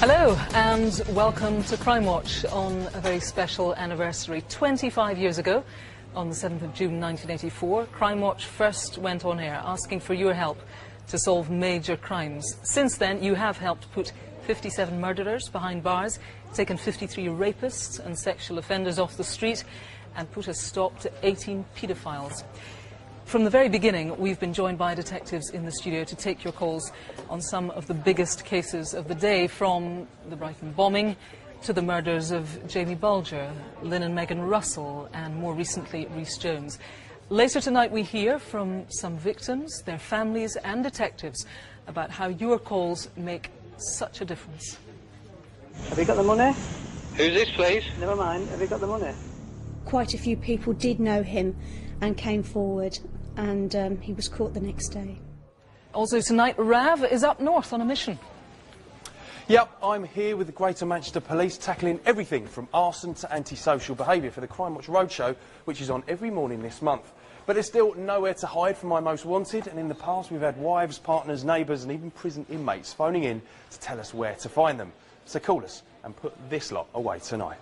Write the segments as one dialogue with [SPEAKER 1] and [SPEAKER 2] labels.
[SPEAKER 1] Hello and welcome to Crimewatch on a very special anniversary. 25 years ago, on the 7th of June 1984, Crimewatch first went on air asking for your help to solve major crimes. Since then, you have helped put 57 murderers behind bars, taken 53 rapists and sexual offenders off the street, and put a stop to 18 paedophiles. From the very beginning, we've been joined by detectives in the studio to take your calls on some of the biggest cases of the day, from the Brighton bombing to the murders of Jamie Bulger, Lynn and Megan Russell, and more recently, Rhys Jones. Later tonight, we hear from some victims, their families and detectives about how your calls make such a difference.
[SPEAKER 2] Have you got the money?
[SPEAKER 3] Who's this, please?
[SPEAKER 2] Never mind. Have you got the money?
[SPEAKER 4] Quite a few people did know him and came forward, and he was caught the next day.
[SPEAKER 1] Also tonight, Rav is up north on a mission.
[SPEAKER 5] Yep, I'm here with the Greater Manchester Police, tackling everything from arson to antisocial behaviour for the Crimewatch Roadshow, which is on every morning this month. But there's still nowhere to hide from my most wanted, and in the past we've had wives, partners, neighbours and even prison inmates phoning in to tell us where to find them. So call us and put this lot away tonight.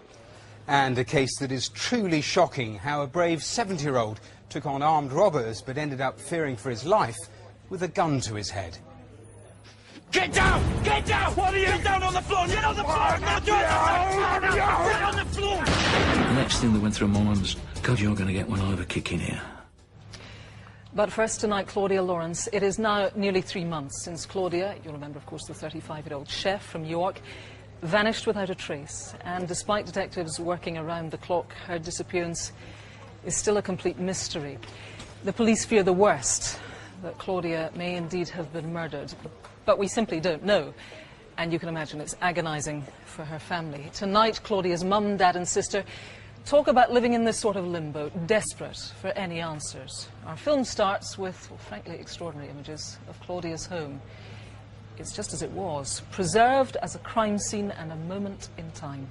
[SPEAKER 6] And a case that is truly shocking, how a brave 70-year-old took on armed robbers but ended up fearing for his life with a gun to his head.
[SPEAKER 7] Get down! Get down! What are you? Get down on the floor! Get on the floor! Get on the floor!
[SPEAKER 8] The next thing that went through my mind was, God, you're going to get one over kick in here.
[SPEAKER 1] But first tonight, Claudia Lawrence. It is now nearly 3 months since Claudia, you'll remember of course the 35-year-old chef from York, vanished without a trace. And despite detectives working around the clock, her disappearance is still a complete mystery. The police fear the worst, that Claudia may indeed have been murdered. But we simply don't know. And you can imagine it's agonising for her family. Tonight, Claudia's mum, dad and sister talk about living in this sort of limbo, desperate for any answers. Our film starts with, well, frankly, extraordinary images of Claudia's home. It's just as it was, preserved as a crime scene and a moment in time.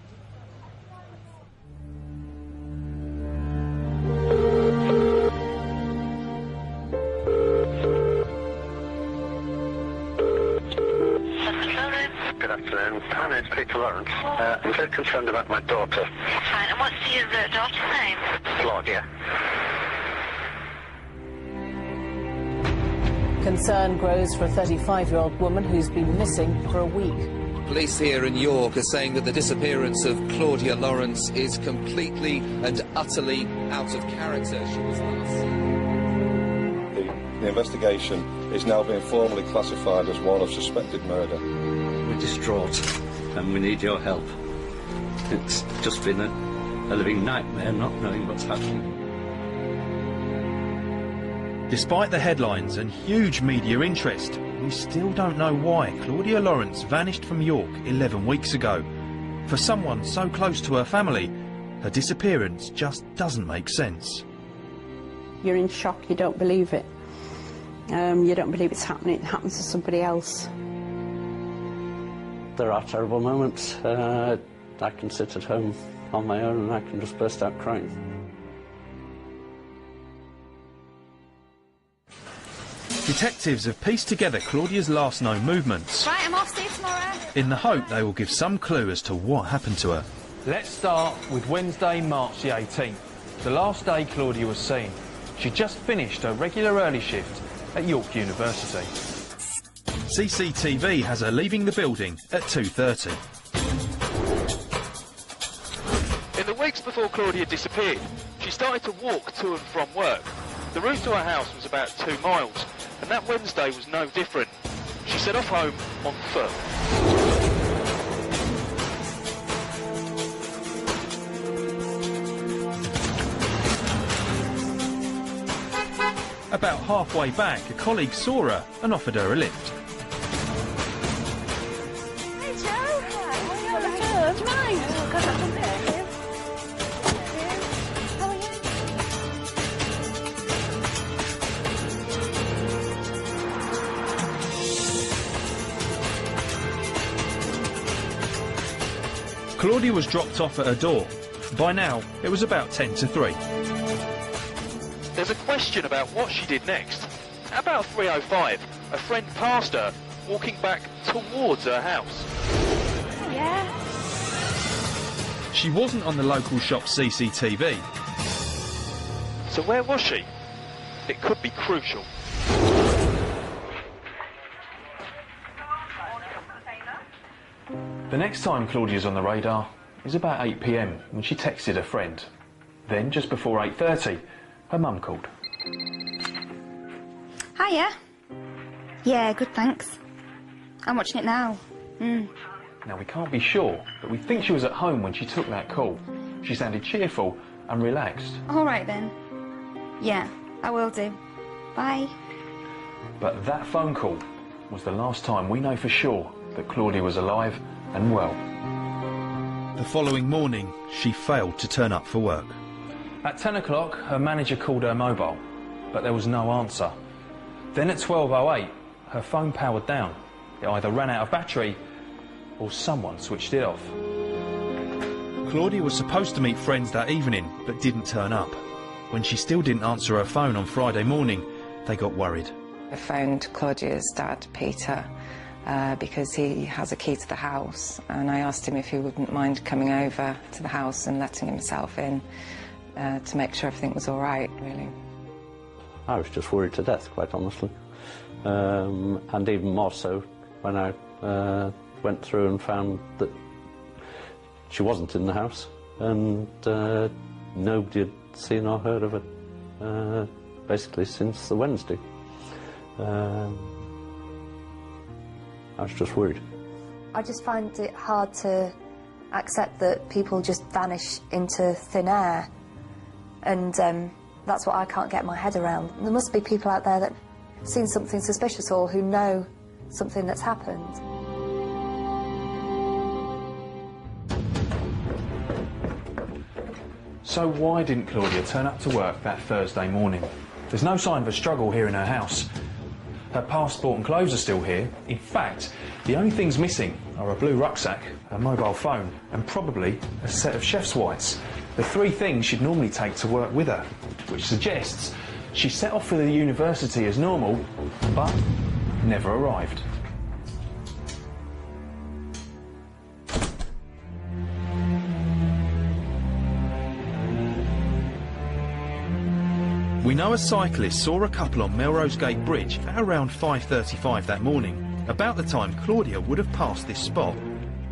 [SPEAKER 3] Good afternoon. My name's Peter Lawrence. I'm very concerned about my daughter.
[SPEAKER 9] Fine. And what's your daughter's name?
[SPEAKER 3] Claudia.
[SPEAKER 1] Concern grows for a 35-year-old woman who's been missing for a week.
[SPEAKER 10] Police here in York are saying that the disappearance of Claudia Lawrence is completely and utterly out of character. She was last seen.
[SPEAKER 11] The investigation is now being formally classified as one of suspected murder.
[SPEAKER 8] We're distraught and we need your help. It's just been a living nightmare not knowing what's happening.
[SPEAKER 12] Despite the headlines and huge media interest, we still don't know why Claudia Lawrence vanished from York 11 weeks ago. For someone so close to her family, her disappearance just doesn't make sense.
[SPEAKER 4] You're in shock, you don't believe it. You don't believe it's happening, it happens to somebody else.
[SPEAKER 8] There are terrible moments. I can sit at home on my own and I can just burst out crying.
[SPEAKER 12] Detectives have pieced together Claudia's last known movements.
[SPEAKER 9] Right, I'm off. See you tomorrow.
[SPEAKER 12] In the hope they will give some clue as to what happened to her.
[SPEAKER 5] Let's start with Wednesday, March the 18th, the last day Claudia was seen. She just finished her regular early shift at York University.
[SPEAKER 12] CCTV has her leaving the building at 2:30.
[SPEAKER 13] In the weeks before Claudia disappeared, she started to walk to and from work. The route to her house was about 2 miles, and that Wednesday was no different. She set off home on foot.
[SPEAKER 12] About halfway back, a colleague saw her and offered her a lift.
[SPEAKER 9] Hey, Joe. Hi. Good. Right. Oh, God, that's there. How are you?
[SPEAKER 12] Claudia was dropped off at her door. By now, it was about 10 to 3.
[SPEAKER 13] There's a question about what she did next. At about 3:05, a friend passed her, walking back towards her house.
[SPEAKER 12] She wasn't on the local shop's CCTV.
[SPEAKER 13] So where was she? It could be crucial.
[SPEAKER 5] The next time Claudia's on the radar is about 8 p.m. when she texted a friend. Then, just before 8:30, her mum called.
[SPEAKER 14] Hiya. Yeah, good, thanks. I'm watching it now.
[SPEAKER 5] Now, we can't be sure, but we think she was at home when she took that call. She sounded cheerful and relaxed.
[SPEAKER 14] All right, then. Yeah, I will do. Bye.
[SPEAKER 5] But that phone call was the last time we know for sure that Claudia was alive and well.
[SPEAKER 12] The following morning, she failed to turn up for work.
[SPEAKER 5] At 10 o'clock, her manager called her mobile, but there was no answer. Then at 12:08, her phone powered down. It either ran out of battery or someone switched it off.
[SPEAKER 12] Claudia was supposed to meet friends that evening, but didn't turn up. When she still didn't answer her phone on Friday morning, they got worried.
[SPEAKER 15] I phoned Claudia's dad, Peter, because he has a key to the house, and I asked him if he wouldn't mind coming over to the house and letting himself in to make sure everything was all right, really.
[SPEAKER 8] I was just worried to death, quite honestly. And even more so when I went through and found that she wasn't in the house, and nobody had seen or heard of her basically since the Wednesday. I was just worried.
[SPEAKER 16] I just find it hard to accept that people just vanish into thin air, and that's what I can't get my head around. There must be people out there that have seen something suspicious or who know something that's happened.
[SPEAKER 5] So why didn't Claudia turn up to work that Thursday morning? There's no sign of a struggle here in her house. Her passport and clothes are still here. In fact, the only things missing are a blue rucksack, a mobile phone, and probably a set of chef's whites. The three things she'd normally take to work with her, which suggests she set off for the university as normal, but never arrived.
[SPEAKER 12] We know a cyclist saw a couple on Melrose Gate Bridge at around 5:35 that morning, about the time Claudia would have passed this spot.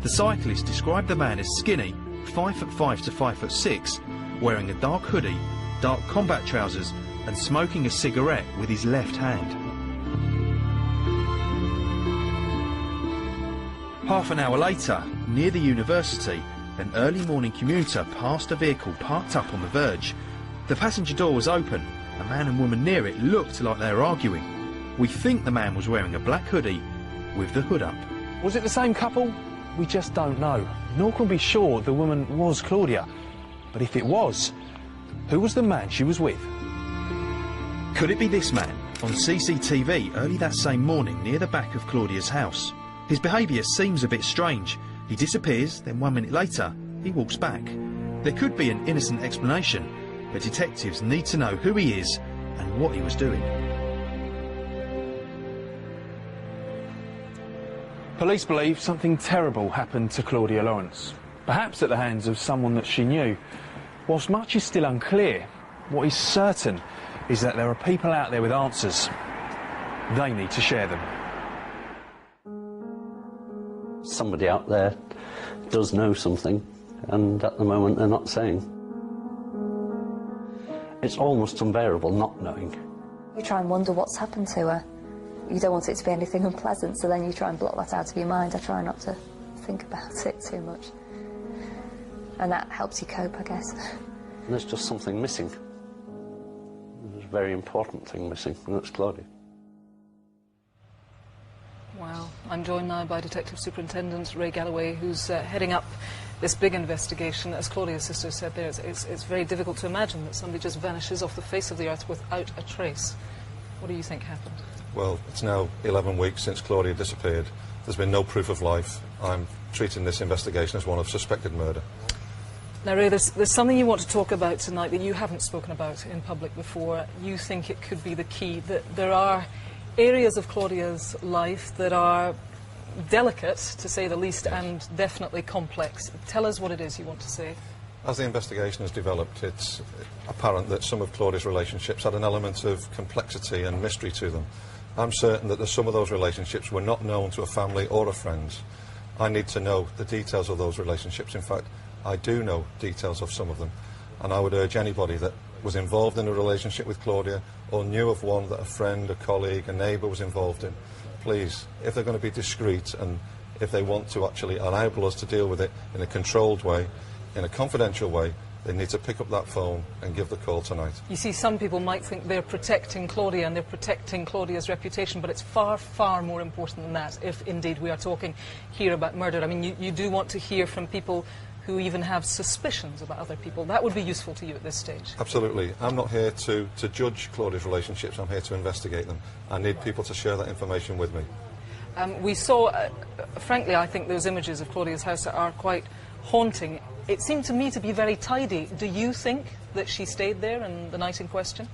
[SPEAKER 12] The cyclist described the man as skinny, 5'5" to 5'6", wearing a dark hoodie, dark combat trousers and smoking a cigarette with his left hand. Half an hour later, near the university, an early morning commuter passed a vehicle parked up on the verge. The passenger door was open. A man and woman near it looked like they were arguing. We think the man was wearing a black hoodie with the hood up.
[SPEAKER 5] Was it the same couple? We just don't know. Nor can we be sure the woman was Claudia. But if it was, who was the man she was with?
[SPEAKER 12] Could it be this man on CCTV early that same morning near the back of Claudia's house? His behaviour seems a bit strange. He disappears, then 1 minute later, he walks back. There could be an innocent explanation, but detectives need to know who he is and what he was doing.
[SPEAKER 5] Police believe something terrible happened to Claudia Lawrence, perhaps at the hands of someone that she knew. Whilst much is still unclear, what is certain is that there are people out there with answers. They need to share them.
[SPEAKER 8] Somebody out there does know something, and at the moment they're not saying. It's almost unbearable not knowing.
[SPEAKER 16] You try and wonder what's happened to her. You don't want it to be anything unpleasant, so then you try and block that out of your mind. I try not to think about it too much. And that helps you cope, I guess.
[SPEAKER 8] And there's just something missing. There's a very important thing missing, and that's Claudia.
[SPEAKER 1] Wow. I'm joined now by Detective Superintendent Ray Galloway, who's heading up this big investigation. As Claudia's sister said there, it's very difficult to imagine that somebody just vanishes off the face of the earth without a trace. What do you think happened?
[SPEAKER 11] Well, it's now 11 weeks since Claudia disappeared. There's been no proof of life. I'm treating this investigation as one of suspected murder.
[SPEAKER 1] Now, Ray, there's something you want to talk about tonight that you haven't spoken about in public before. You think it could be the key, that there are areas of Claudia's life that are delicate, to say the least, and definitely complex. Tell us what it is you want to say.
[SPEAKER 11] As the investigation has developed, it's apparent that some of Claudia's relationships had an element of complexity and mystery to them. I'm certain that some of those relationships were not known to a family or a friend. I need to know the details of those relationships. In fact, I do know details of some of them, and I would urge anybody that was involved in a relationship with Claudia or knew of one that a friend, a colleague, a neighbour was involved in, please, if they're going to be discreet and if they want to actually enable us to deal with it in a controlled way, in a confidential way, they need to pick up that phone and give the call tonight.
[SPEAKER 1] You see, some people might think they're protecting Claudia and they're protecting Claudia's reputation, but it's far, far more important than that, if indeed we are talking here about murder. I mean, you do want to hear from people who even have suspicions about other people. That would be useful to you at this stage.
[SPEAKER 11] Absolutely. I'm not here to judge Claudia's relationships, I'm here to investigate them. I need people to share that information with me.
[SPEAKER 1] We saw, frankly, I think those images of Claudia's house are quite haunting. It seemed to me to be very tidy. Do you think that she stayed there in the night in question?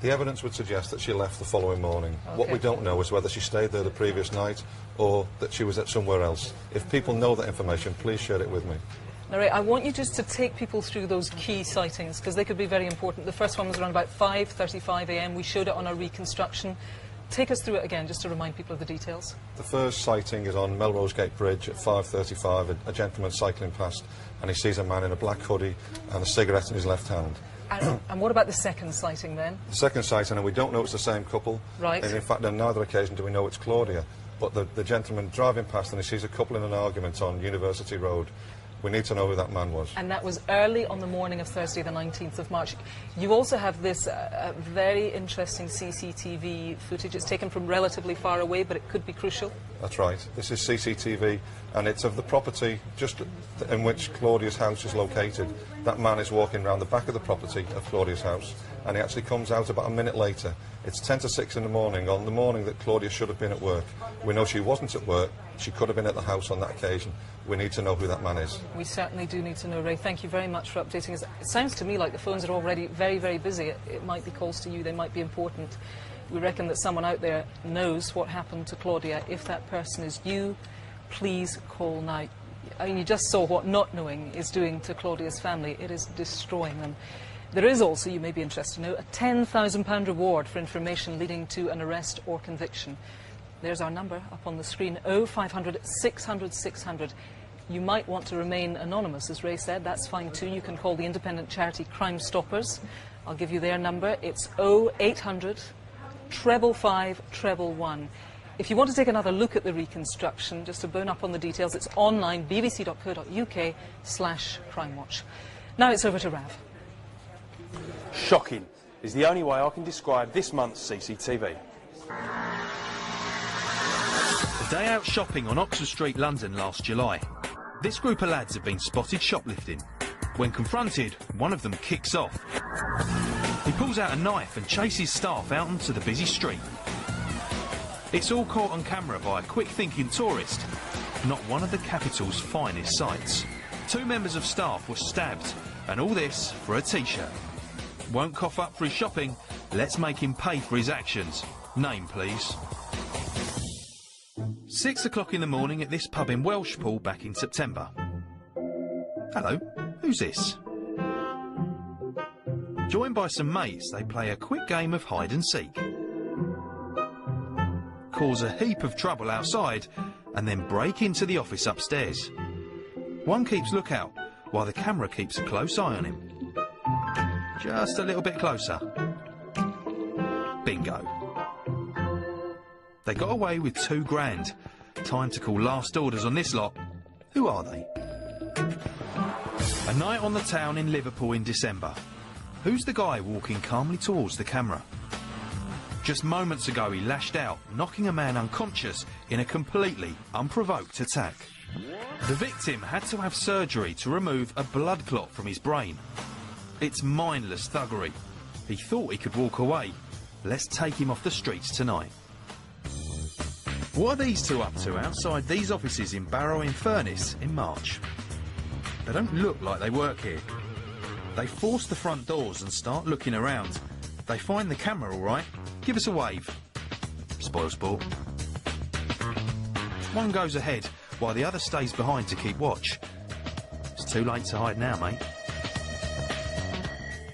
[SPEAKER 11] The evidence would suggest that she left the following morning.
[SPEAKER 1] Okay.
[SPEAKER 11] What we don't know is whether she stayed there the previous night or that she was at somewhere else. If people know that information, please share it with me.
[SPEAKER 1] Now, Ray, I want you just to take people through those key sightings, because they could be very important. The first one was around about 5:35 a.m. We showed it on our reconstruction. Take us through it again, just to remind people of the details.
[SPEAKER 11] The first sighting is on Melrose Gate Bridge at 5:35. A gentleman cycling past, and he sees a man in a black hoodie and a cigarette in his left hand.
[SPEAKER 1] And what about the second sighting then?
[SPEAKER 11] The second sighting, and we don't know it's the same couple.
[SPEAKER 1] Right.
[SPEAKER 11] And in fact, on neither occasion do we know it's Claudia. But the gentleman driving past, and he sees a couple in an argument on University Road. We need to know who that man was.
[SPEAKER 1] And that was early on the morning of Thursday, the 19th of March. You also have this very interesting CCTV footage. It's taken from relatively far away, but it could be crucial.
[SPEAKER 11] That's right. This is CCTV, and it's of the property just in which Claudia's house is located. That man is walking around the back of the property of Claudia's house, and he actually comes out about a minute later. It's 10 to 6 in the morning, on the morning that Claudia should have been at work. We know she wasn't at work. She could have been at the house on that occasion. We need to know who that man is.
[SPEAKER 1] We certainly do need to know, Ray. Thank you very much for updating us. It sounds to me like the phones are already very, very busy. It might be calls to you. They might be important. We reckon that someone out there knows what happened to Claudia. If that person is you, please call now. I mean, you just saw what not knowing is doing to Claudia's family. It is destroying them. There is also, you may be interested to know, a £10,000 reward for information leading to an arrest or conviction. There's our number up on the screen, 0500 600 600. You might want to remain anonymous, as Ray said. That's fine too. You can call the independent charity Crime Stoppers. I'll give you their number. It's 0800 555 111. If you want to take another look at the reconstruction, just to bone up on the details, it's online, bbc.co.uk/crimewatch. Now it's over to Rav.
[SPEAKER 5] Shocking is the only way I can describe this month's CCTV.
[SPEAKER 12] A day out shopping on Oxford Street, London last July. This group of lads have been spotted shoplifting. When confronted, one of them kicks off. He pulls out a knife and chases staff out onto the busy street. It's all caught on camera by a quick-thinking tourist, not one of the capital's finest sights. 2 members of staff were stabbed, and all this for a T-shirt. Won't cough up for his shopping, let's make him pay for his actions. Name, please. 6 o'clock in the morning at this pub in Welshpool back in September. Hello, who's this? Joined by some mates, they play a quick game of hide and seek. Cause a heap of trouble outside, and then break into the office upstairs. One keeps lookout, while the camera keeps a close eye on him. Just a little bit closer. Bingo. They got away with £2 grand. Time to call last orders on this lot. Who are they? A night on the town in Liverpool in December. Who's the guy walking calmly towards the camera? Just moments ago he lashed out, knocking a man unconscious in a completely unprovoked attack. The victim had to have surgery to remove a blood clot from his brain. It's mindless thuggery. He thought he could walk away. Let's take him off the streets tonight. What are these two up to outside these offices in Barrow-in-Furness in March? They don't look like they work here. They force the front doors and start looking around. They find the camera all right. Give us a wave. Spoil sport. One goes ahead while the other stays behind to keep watch. It's too late to hide now, mate.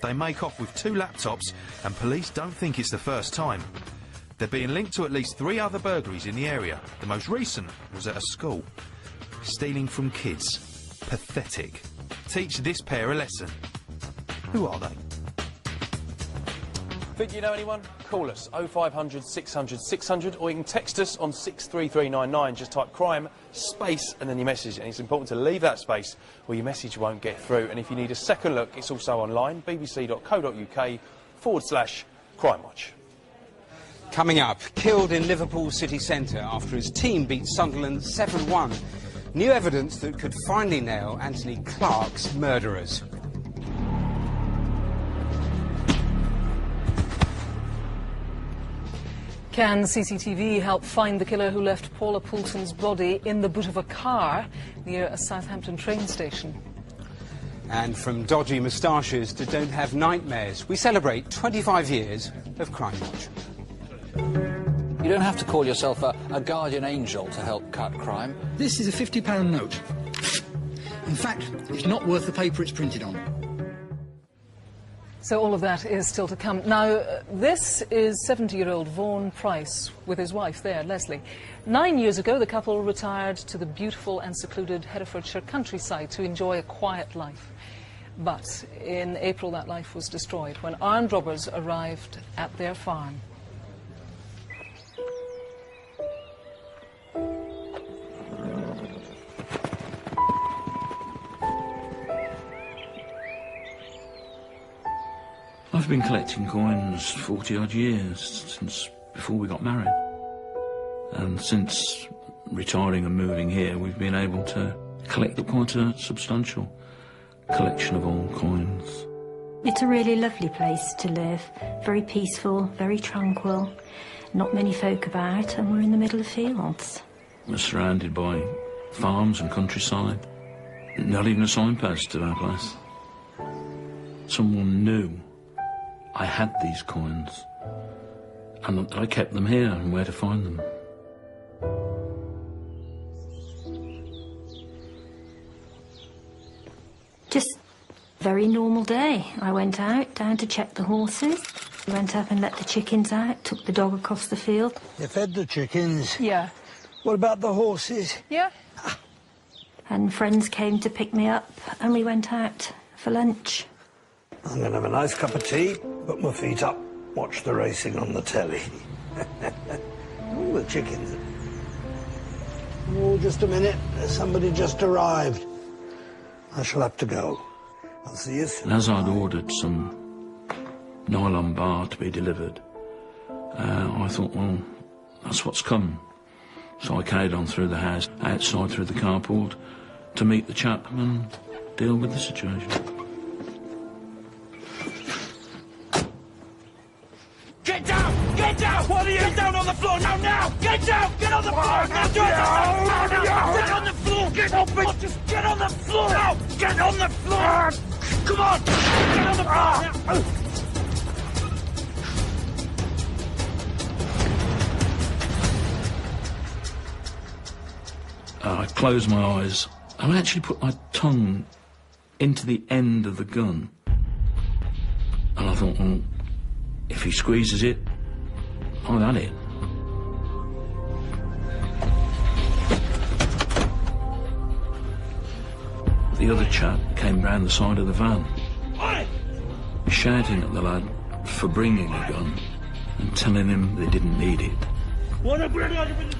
[SPEAKER 12] They make off with 2 laptops, and police don't think it's the first time. They're being linked to at least 3 other burglaries in the area. The most recent was at a school. Stealing from kids. Pathetic. Teach this pair a lesson. Who are they?
[SPEAKER 5] Think you know anyone? Call us 0500 600 600, or you can text us on 63399. Just type crime space and then your message, and it's important to leave that space or your message won't get through. And if you need a second look, it's also online, bbc.co.uk/Crimewatch.
[SPEAKER 6] Coming up, killed in Liverpool city centre after his team beat Sunderland 7-1. New evidence that could finally nail Anthony Clark's murderers.
[SPEAKER 1] Can CCTV help find the killer who left Paula Poulsen's body in the boot of a car near a Southampton train station?
[SPEAKER 6] And from dodgy moustaches to don't have nightmares, we celebrate 25 years of Crimewatch.
[SPEAKER 17] You don't have to call yourself a guardian angel to help cut crime.
[SPEAKER 18] This is a £50 note. In fact, it's not worth the paper it's printed on.
[SPEAKER 1] So all of that is still to come. Now, this is 70-year-old Vaughan Price with his wife there, Leslie. 9 years ago, the couple retired to the beautiful and secluded Herefordshire countryside to enjoy a quiet life. But in April, that life was destroyed when armed robbers arrived at their farm.
[SPEAKER 19] I've been collecting coins 40-odd years, since before we got married. And since retiring and moving here, we've been able to collect quite a substantial collection of old coins.
[SPEAKER 20] It's a really lovely place to live. Very peaceful, very tranquil. Not many folk about, and we're in the middle of fields.
[SPEAKER 19] We're surrounded by farms and countryside. Not even a signpost to our place. Someone knew I had these coins, and that I kept them here and where to find them.
[SPEAKER 20] Just a very normal day. I went out, down to check the horses. Went up and let the chickens out, took the dog across the field.
[SPEAKER 18] You fed the chickens?
[SPEAKER 20] Yeah.
[SPEAKER 18] What about the horses?
[SPEAKER 20] Yeah. And friends came to pick me up, and we went out for lunch.
[SPEAKER 18] I'm going to have a nice cup of tea, put my feet up, watch the racing on the telly. All the chickens. Oh, just a minute. Somebody just arrived. I shall have to go. I'll see you soon.
[SPEAKER 19] And as I'd ordered some nylon bar to be delivered, I thought, well, that's what's come. So I carried on through the house, outside through the carport, to meet the chap and deal with the situation.
[SPEAKER 7] Get down! Get down! What are you? Get down on the floor! Now, now! Get down! Get on the floor! Now, do it! Now! Get on the floor! Get off it! Just get on the floor! Now! Get on the floor! Come on! Get on the floor! Now!
[SPEAKER 19] I closed my eyes and I actually put my tongue into the end of the gun. And I thought, well, if he squeezes it, I've had it. The other chap came round the side of the van, shouting at the lad for bringing a gun and telling him they didn't need it.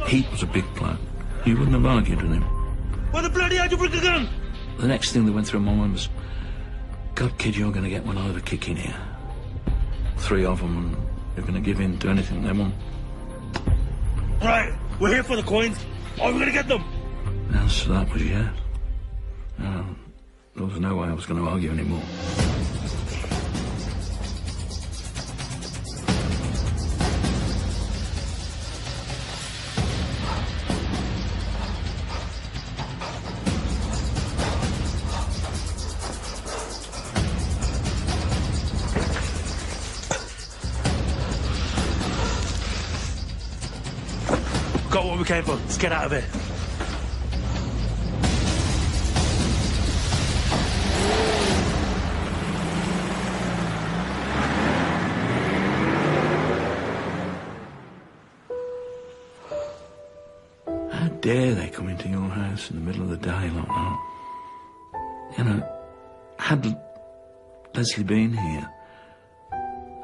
[SPEAKER 19] He was a big bloke. You wouldn't have argued with him.
[SPEAKER 7] Why the bloody hell did you bring a gun?
[SPEAKER 19] The next thing that went through my mind was, God, kid, you're going to get one over kick in here. 3 of them, and they're going to give in to anything they want.
[SPEAKER 7] Right, we're here for the coins. Are we going to get them?
[SPEAKER 19] The answer to that was yes. There was no way I was going to argue anymore.
[SPEAKER 7] Got what we came for. Let's get out of here.
[SPEAKER 19] dare they come into your house in the middle of the day like that? You know, had Leslie been here,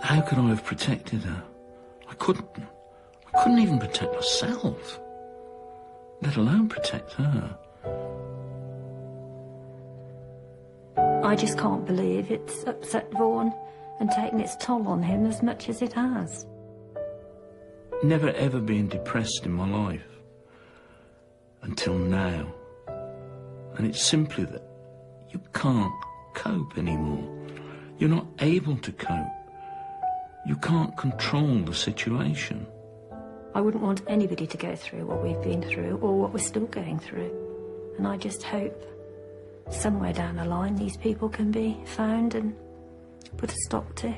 [SPEAKER 19] how could I have protected her? I couldn't. I couldn't even protect myself, let alone protect her.
[SPEAKER 20] I just can't believe it's upset Vaughan and taken its toll on him as much as it has.
[SPEAKER 19] Never ever been depressed in my life until now. And it's simply that you can't cope anymore. You're not able to cope. You can't control the situation.
[SPEAKER 20] I wouldn't want anybody to go through what we've been through or what we're still going through. And I just hope somewhere down the line these people can be found and put a stop to.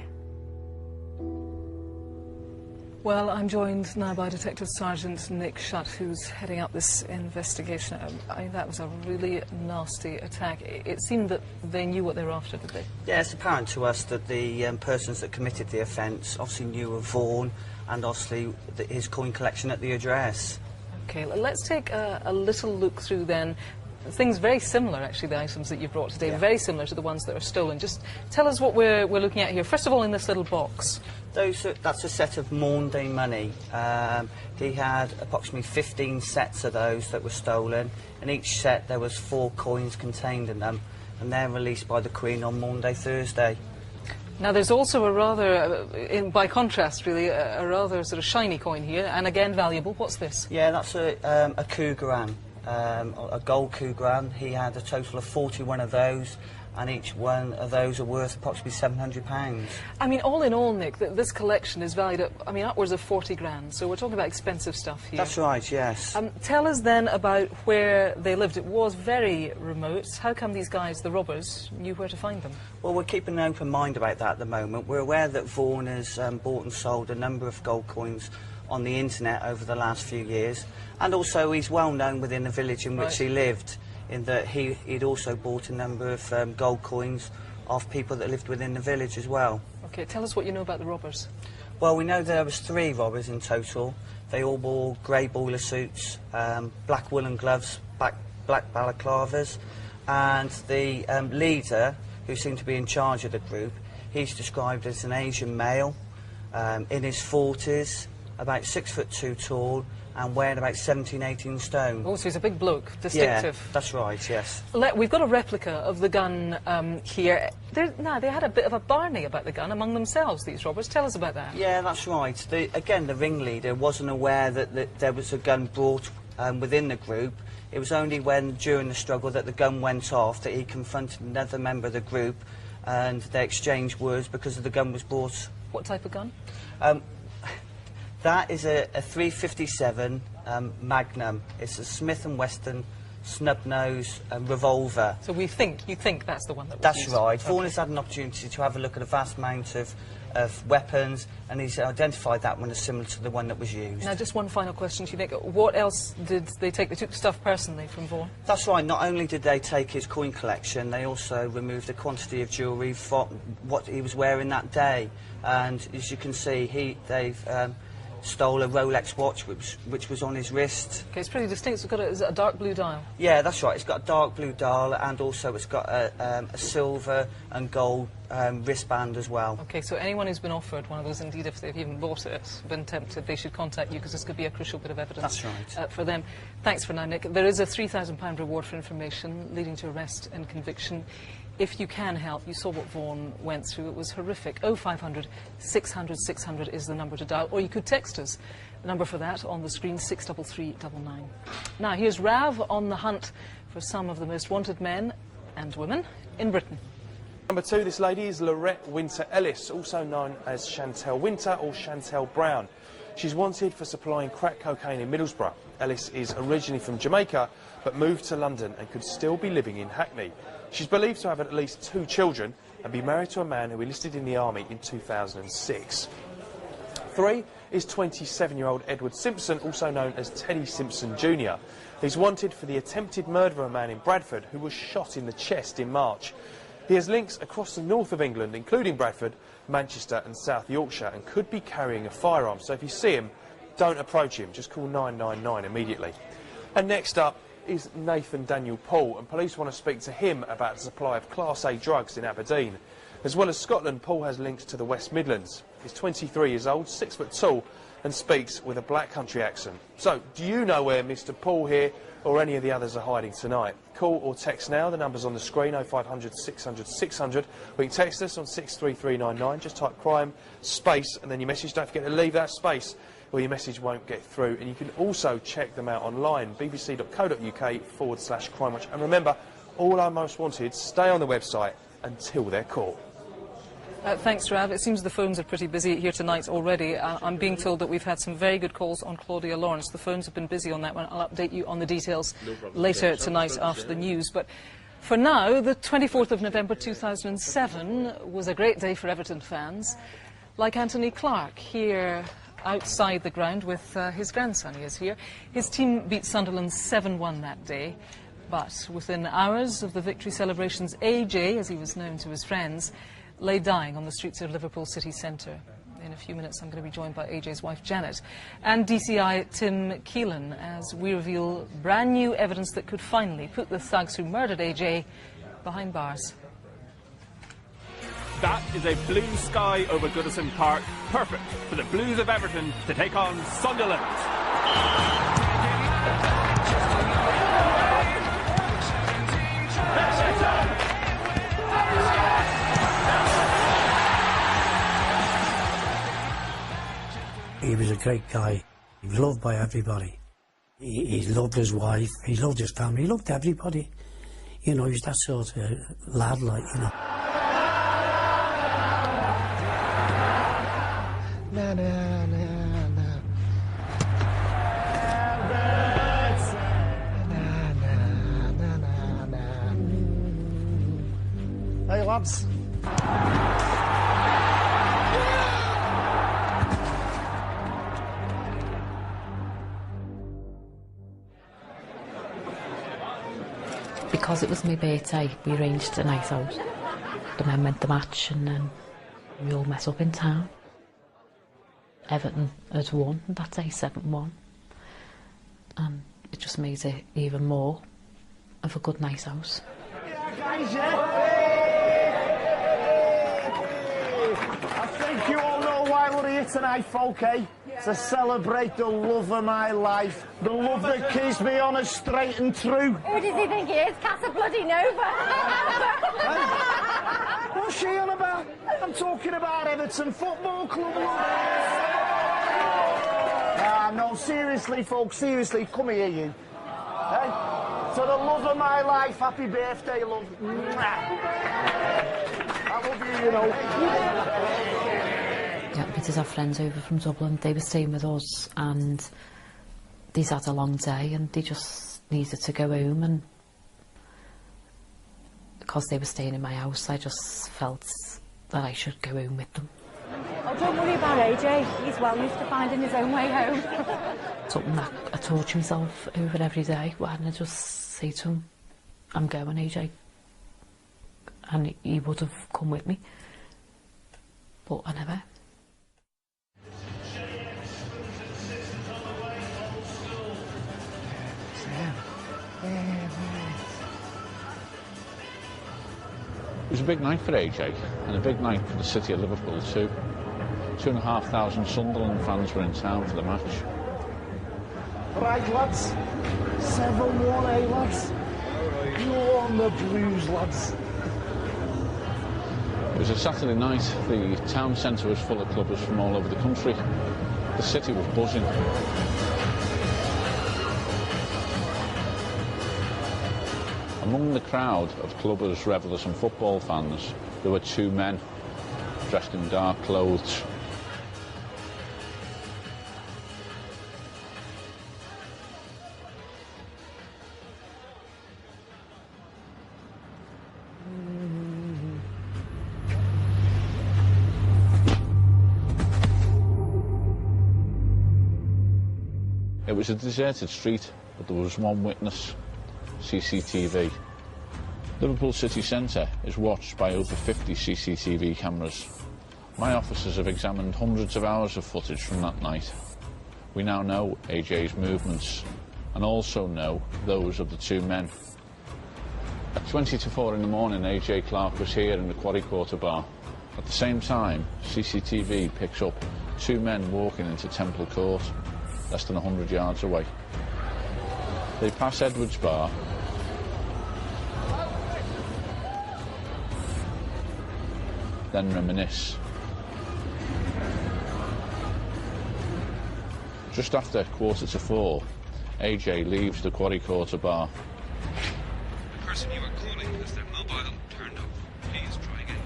[SPEAKER 1] Well, I'm joined now by Detective Sergeant Nick Shutt, who's heading up this investigation. I mean, that was a really nasty attack. It seemed that they knew what they were after, did they?
[SPEAKER 21] Yeah, it's apparent to us that the persons that committed the offence obviously knew of Vaughan and obviously his coin collection at the address.
[SPEAKER 1] OK, let's take a little look through then. Things very similar, actually, the items that you brought today, very similar to the ones that are stolen. Just tell us what we're looking at here. First of all, in this little box.
[SPEAKER 21] That's a set of Maundy money. He had approximately 15 sets of those that were stolen. In each set there was 4 coins contained in them, and they're released by the Queen on Maundy Thursday.
[SPEAKER 1] Now there's also a rather, by contrast really, a rather sort of shiny coin here, and again valuable. What's this?
[SPEAKER 21] Yeah, that's a Cougaran, a gold Cougaran. He had a total of 41 of those, and each one of those are worth approximately £700.
[SPEAKER 1] I mean, all in all, Nick, this collection is valued at, I mean, upwards of 40 grand, so we're talking about expensive stuff here.
[SPEAKER 21] That's right, yes.
[SPEAKER 1] Tell us then about where they lived. It was very remote. How come these guys, the robbers, knew where to find them?
[SPEAKER 21] Well, we're keeping an open mind about that at the moment. We're aware that Vaughan has bought and sold a number of gold coins on the internet over the last few years, and also he's well known within the village in which he lived, in that he'd also bought a number of gold coins off people that lived within the village as well.
[SPEAKER 1] OK, tell us what you know about the robbers.
[SPEAKER 21] Well, we know there was 3 robbers in total. They all wore grey boiler suits, black woolen gloves, black balaclavas, and the leader, who seemed to be in charge of the group, he's described as an Asian male, in his 40s, about 6'2" tall, and weighing about 17, 18 stone.
[SPEAKER 1] Oh, so he's a big bloke, distinctive.
[SPEAKER 21] Yeah, that's right, yes.
[SPEAKER 1] We've got a replica of the gun here. Now, they had a bit of a barney about the gun among themselves, these robbers. Tell us about that.
[SPEAKER 21] Yeah, that's right. Again, the ringleader wasn't aware that there was a gun brought within the group. It was only when, during the struggle, that the gun went off that he confronted another member of the group, and they exchanged words because the gun was brought.
[SPEAKER 1] What type of gun?
[SPEAKER 21] That is a .357 Magnum. It's a Smith & Wesson snub-nose revolver.
[SPEAKER 1] So you think that's the one that was
[SPEAKER 21] That's
[SPEAKER 1] used?
[SPEAKER 21] right. Vaughan has had an opportunity to have a look at a vast amount of weapons, and he's identified that one as similar to the one that was used.
[SPEAKER 1] Now, just one final question to you, Nick. What else did they take? They took stuff personally from Vaughan?
[SPEAKER 21] That's right. Not only did they take his coin collection, they also removed a quantity of jewellery from what he was wearing that day. And as you can see, they've stole a Rolex watch which was on his wrist.
[SPEAKER 1] OK, it's pretty distinct. It's got a dark blue dial.
[SPEAKER 21] Yeah, that's right. It's got a dark blue dial, and also it's got a silver and gold wristband as well.
[SPEAKER 1] OK, so anyone who's been offered one of those, indeed if they've even bought it, been tempted, they should contact you, because this could be a crucial bit of evidence.
[SPEAKER 21] That's right.
[SPEAKER 1] For them. Thanks for now, Nick. There is a £3,000 reward for information leading to arrest and conviction. If you can help, you saw what Vaughan went through. It was horrific. 0500 600 600 is the number to dial, or you could text us. The number for that on the screen, 63399. Now, here's Rav on the hunt for some of the most wanted men and women in Britain.
[SPEAKER 5] Number 2, this lady is Lorette Winter Ellis, also known as Chantel Winter or Chantel Brown. She's wanted for supplying crack cocaine in Middlesbrough. Ellis is originally from Jamaica, but moved to London and could still be living in Hackney. She's believed to have at least 2 children and be married to a man who enlisted in the army in 2006. 3 is 27-year-old Edward Simpson, also known as Teddy Simpson Jr. He's wanted for the attempted murder of a man in Bradford who was shot in the chest in March. He has links across the north of England, including Bradford, Manchester and South Yorkshire, and could be carrying a firearm. So if you see him, don't approach him. Just call 999 immediately. And next up is Nathan Daniel Paul, and police want to speak to him about the supply of Class A drugs in Aberdeen. As well as Scotland, Paul has links to the West Midlands. He's 23 years old, 6 foot tall, and speaks with a black country accent. So, do you know where Mr Paul here or any of the others are hiding tonight? Call or text now, the number's on the screen, 0500 600 600, or you can text us on 63399, just type crime, space, and then your message. Don't forget to leave that space, or your message won't get through. And you can also check them out online, bbc.co.uk/crimewatch. And remember, all our most wanted stay on the website until they're caught.
[SPEAKER 1] Thanks, Rav. It seems the phones are pretty busy here tonight already. I'm being told that we've had some very good calls on Claudia Lawrence. The phones have been busy on that one. I'll update you on the details later tonight after the news. But for now, the 24th of November 2007 was a great day for Everton fans, like Anthony Clark here outside the ground with his grandson. He is here. His team beat Sunderland 7-1 that day. But within hours of the victory celebrations, AJ, as he was known to his friends, lay dying on the streets of Liverpool city centre. In a few minutes I'm going to be joined by AJ's wife Janet and DCI Tim Keelan as we reveal brand new evidence that could finally put the thugs who murdered AJ behind bars.
[SPEAKER 2] That is a blue sky over Goodison Park, perfect for the Blues of Everton to take on Sunderland.
[SPEAKER 18] He was a great guy. He was loved by everybody. He loved his wife, he loved his family, he loved everybody. You know, he's that sort of lad, like, you know.
[SPEAKER 7] Na, na, na, na. Na, na, na, na. Hey, lads.
[SPEAKER 22] Because it was my birthday, we arranged a night out. The men went to the match and then we all met up in town. Everton had won that day, 7-1. And it just made it even more of a good night out.
[SPEAKER 7] Yeah, guys, yeah. I think you all know why we're here tonight, folk, eh? To celebrate the love of my life. The love that keeps me on a straight and true.
[SPEAKER 9] Who does he think he is? Casa bloody Nova.
[SPEAKER 7] What's she on about? I'm talking about Everton Football Club. No, seriously, folks, seriously, come here, you. Hey? To the love of my life, happy birthday, love. I love you, you know.
[SPEAKER 22] Yeah, we did have friends over from Dublin. They were staying with us and they'd had a long day and they just needed to go home, and because they were staying in my house I just felt that I should go home with them.
[SPEAKER 9] Oh, don't worry about AJ. He's well used to finding his own way home.
[SPEAKER 22] Something that I torture myself over every day. Why didn't I just say to him, I'm going, AJ? And he would have come with me. But I never.
[SPEAKER 19] It was a big night for AJ, and a big night for the city of Liverpool too. 2,500 Sunderland fans were in town for the match.
[SPEAKER 7] Right, lads. 7-1, eh, lads? You're on the Blues, lads.
[SPEAKER 19] It was a Saturday night. The town centre was full of clubbers from all over the country. The city was buzzing. Among the crowd of clubbers, revellers and football fans, there were two men dressed in dark clothes. It was a deserted street, but there was one witness. CCTV. Liverpool city centre is watched by over 50 CCTV cameras. My officers have examined hundreds of hours of footage from that night. We now know AJ's movements and also know those of the two men. At 20 to 4 in the morning, AJ Clark was here in the Quarry Quarter bar. At the same time, CCTV picks up two men walking into Temple Court, less than 100 yards away. They pass Edwards Bar, then reminisce. Just after 3:45, AJ leaves the Quarry Quarter bar.
[SPEAKER 6] The person you are calling has their mobile turned off. Please try again.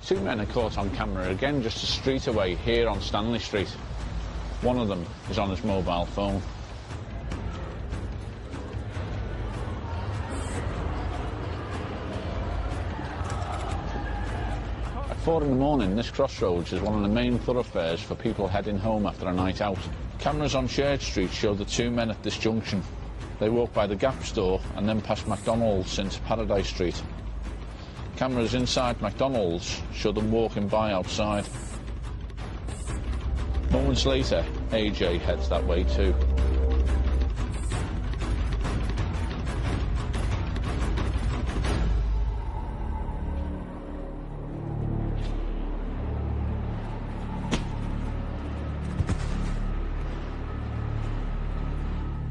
[SPEAKER 19] Two men are caught on camera again just a street away here on Stanley Street. One of them is on his mobile phone. At 4 in the morning, this crossroads is one of the main thoroughfares for people heading home after a night out. Cameras on Shared Street show the two men at this junction. They walk by the Gap store and then past McDonald's into Paradise Street. Cameras inside McDonald's show them walking by outside. Moments later, AJ heads that way too.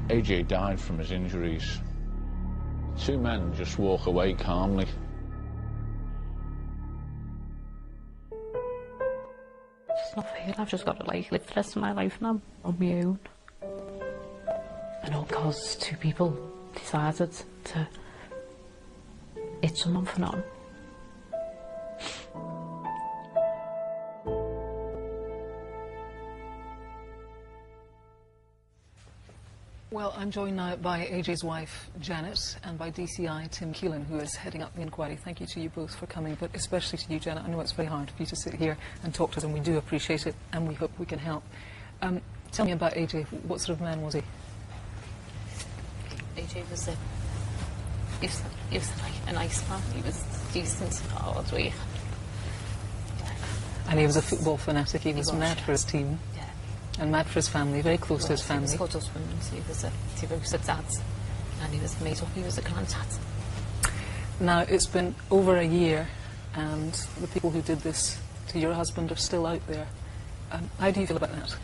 [SPEAKER 19] AJ died from his injuries. Two men just walk away calmly.
[SPEAKER 22] It's not fair. I've just got to live the rest of my life now on my own. And all because two people decided to hit someone for nothing.
[SPEAKER 1] Well, I'm joined now by AJ's wife, Janet, and by DCI Tim Keelan, who is heading up the inquiry. Thank you to you both for coming, but especially to you, Janet. I know it's very hard for you to sit here and talk to us, and we do appreciate it, and we hope we can help. Tell me about AJ. What sort of man was he?
[SPEAKER 22] AJ was a nice man. He was decent, hard work.
[SPEAKER 1] And he was a football fanatic. He was mad for his team. And mad for his family, very close to his family.
[SPEAKER 22] He was a good husband, he was a dad, and he was made up, he was a granddad.
[SPEAKER 1] Now, it's been over a year, and the people who did this to your husband are still out there. How do you feel about that?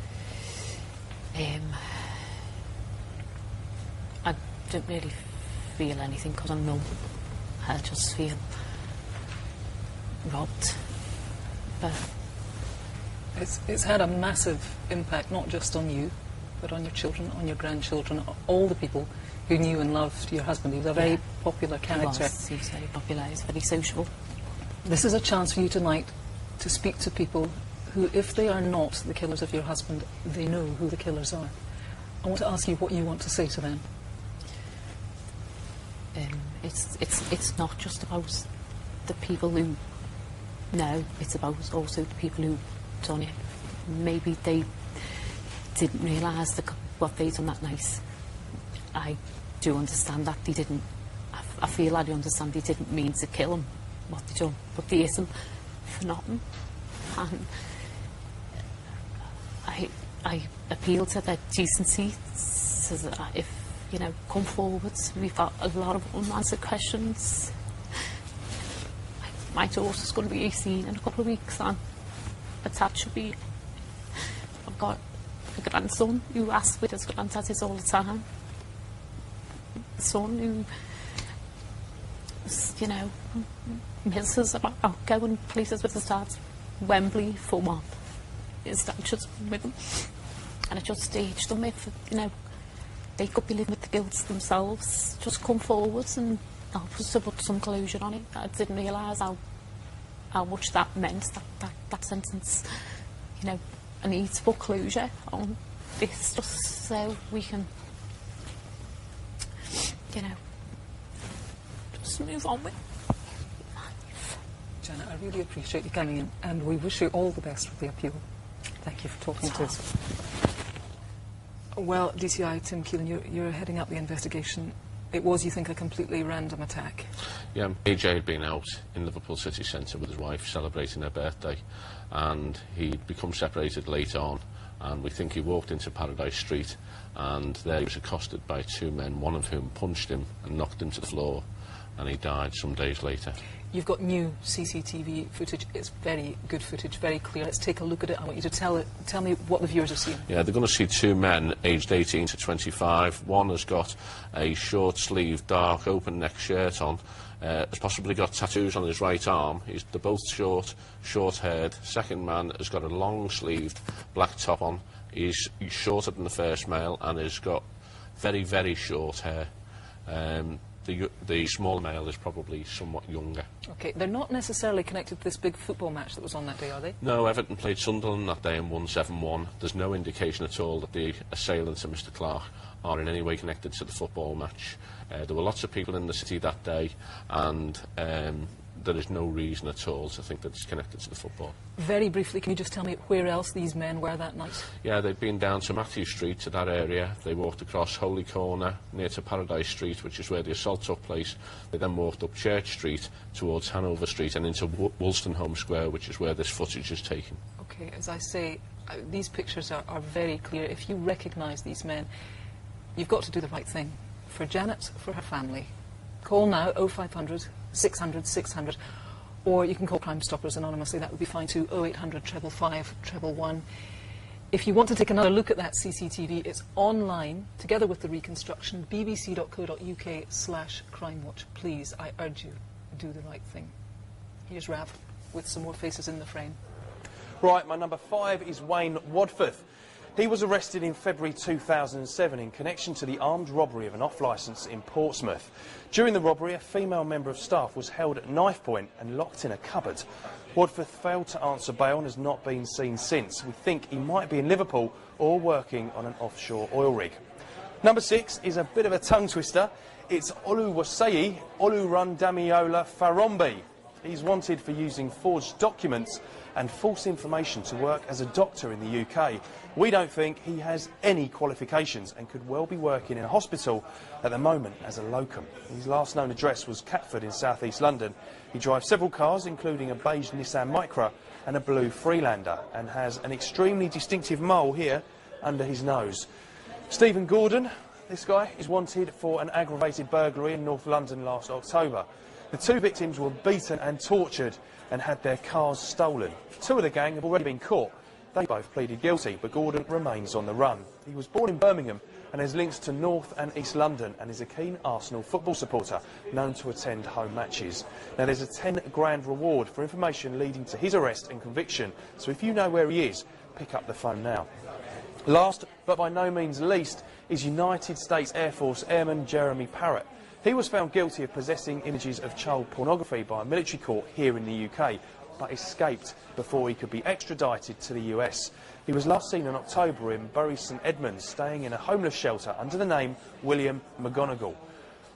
[SPEAKER 22] I don't really feel anything because I'm numb. I just feel robbed. But
[SPEAKER 1] It's had a massive impact, not just on you, but on your children, on your grandchildren, all the people who knew and loved your husband. He was a very popular character.
[SPEAKER 22] He was very popular, he was very social.
[SPEAKER 1] This is a chance for you tonight to speak to people who, if they are not the killers of your husband, they know who the killers are. I want to ask you what you want to say to them.
[SPEAKER 22] It's not just about the people who know, it's about also the people who done it. Maybe they didn't realise what they'd done that night. I do understand that they didn't. I feel I do understand they didn't mean to kill him, what they done, but they hit him for nothing. And I appeal to their decency, so that if, you know, come forwards. We've got a lot of unanswered questions. My daughter's going to be 18 in a couple of weeks, and attached to me. I've got a grandson who asks with his granddaddies all the time. A son who, you know, misses about going places with his dad. Wembley for one. His dad just with him. And I just staged them if, you know, they could be living with the guilt themselves. Just come forwards and help us to put some closure on it. I didn't realise how much that meant, that sentence. You know, I need to put closure on this just so we can, you know, just move on with life.
[SPEAKER 1] Janet, I really appreciate you coming in, and we wish you all the best with the appeal. Thank you for talking to us. Well, DCI Tim Keelan, you're heading up the investigation. It was, you think, a completely random attack?
[SPEAKER 3] Yeah, AJ had been out in Liverpool city centre with his wife celebrating her birthday, and he'd become separated later on, and we think he walked into Paradise Street, and there he was accosted by two men, one of whom punched him and knocked him to the floor, and he died some days later.
[SPEAKER 1] You've got new CCTV footage. It's very good footage, very clear. Let's take a look at it. I want you to tell me what the viewers have seen.
[SPEAKER 3] Yeah, they're going to see two men aged 18 to 25. One has got a short-sleeved, dark, open-neck shirt on. Has possibly got tattoos on his right arm. They're both short-haired. Second man has got a long-sleeved black top on. He's shorter than the first male and has got very, very short hair. The smaller male is probably somewhat younger.
[SPEAKER 1] OK, they're not necessarily connected to this big football match that was on that day, are they?
[SPEAKER 3] No, Everton played Sunderland that day and won 7-1. There's no indication at all that the assailants of Mr Clark are in any way connected to the football match. There were lots of people in the city that day, and there is no reason at all to think that it's connected to the football.
[SPEAKER 1] Very briefly, can you just tell me where else these men were that night?
[SPEAKER 3] Yeah, they'd been down to Matthew Street, to that area. They walked across Holy Corner, near to Paradise Street, which is where the assault took place. They then walked up Church Street towards Hanover Street and into Wolstenholme Square, which is where this footage is taken.
[SPEAKER 1] OK, as I say, these pictures are very clear. If you recognise these men, you've got to do the right thing. For Janet, for her family. Call now 0500 600 600, or you can call Crime Stoppers anonymously. That would be fine too. 0800 555 111. If you want to take another look at that CCTV, it's online together with the reconstruction. bbc.co.uk/crimewatch. Please, I urge you, do the right thing. Here's Rav with some more faces in the frame.
[SPEAKER 5] Right, my number 5 is Wayne Wadforth. He was arrested in February 2007 in connection to the armed robbery of an off-licence in Portsmouth. During the robbery, a female member of staff was held at knife point and locked in a cupboard. Wadforth failed to answer bail and has not been seen since. We think he might be in Liverpool or working on an offshore oil rig. Number 6 is a bit of a tongue twister. It's Oluwaseyi Olurandamiola Farombi. He's wanted for using forged documents and false information to work as a doctor in the UK. We don't think he has any qualifications and could well be working in a hospital at the moment as a locum. His last known address was Catford in South East London. He drives several cars, including a beige Nissan Micra and a blue Freelander, and has an extremely distinctive mole here under his nose. Stephen Gordon, this guy, is wanted for an aggravated burglary in North London last October. The two victims were beaten and tortured and had their cars stolen. Two of the gang have already been caught. They both pleaded guilty, but Gordon remains on the run. He was born in Birmingham and has links to North and East London and is a keen Arsenal football supporter, known to attend home matches. Now, there's a 10 grand reward for information leading to his arrest and conviction, so if you know where he is, pick up the phone now. Last, but by no means least, is United States Air Force Airman Jeremy Parrott. He was found guilty of possessing images of child pornography by a military court here in the UK, but escaped before he could be extradited to the US. He was last seen in October in Bury St Edmunds, staying in a homeless shelter under the name William McGonigal.